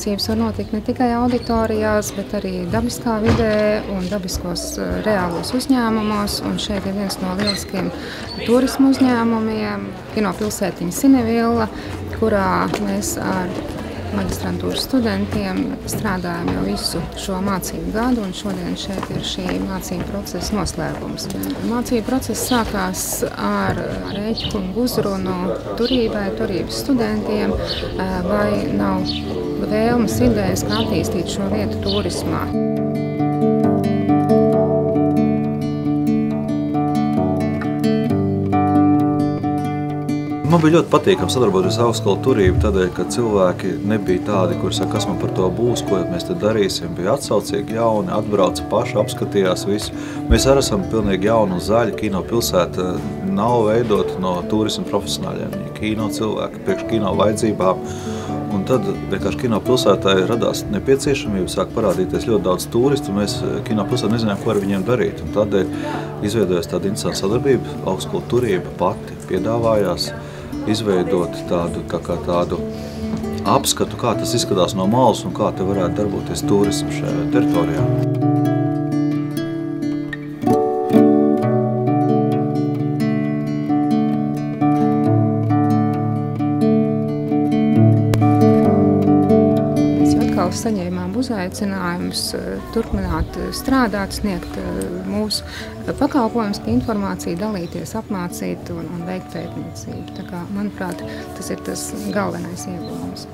mācības var notikt ne tikai auditorijās, bet arī dabiskā vidē un dabiskos reālos uzņēmumos. Un šeit ir viens no lieliskiem turismu uzņēmumiem, Kinopilsētiņa Cinevilla, kurā mēs ar maģistrantūras studentiem strādājam jau visu šo mācību gadu, un šodien šeit ir šī mācību procesa noslēgums. Mācību process sākās ar rēķinu uzrunu turības studentiem, vai nav vēlmes idejas, kā attīstīt šo vietu turismā. Man bija ļoti patīkami sadarboties ar Augstskolu Turību, tādēļ, ka cilvēki nebija tādi, kuri saka, kas man par to būs, ko mēs te darīsim. Bija atsaucīgi jauni, atbrauca paši, apskatījās visu. Mēs arī esam pilnīgi jauni un zaļi. Kinopilsēta nav veidota no turismu profesionāļiem. Viņi kino cilvēki priekš kino vajadzībām. Un tad vienkārši Kinopilsētai radās nepieciešamība, sāk parādīties ļoti daudz turistu, un mēs Kinopilsētā nezinājām, ko ar viņiem darīt. Un tādēļ izveidojās tāda interesanta sadarbība. Augstskola Turība pati piedāvājās izveidot tādu apskatu, kā tas izskatās no malas un kā te varētu darboties turismu šajā teritorijā. Saņēmām uzaicinājumus turpināt strādāt, sniegt mūsu pakalpojumus, informāciju, dalīties, apmācīt un veikt pētniecību. Tā kā, manuprāt, tas ir tas galvenais ieguvums.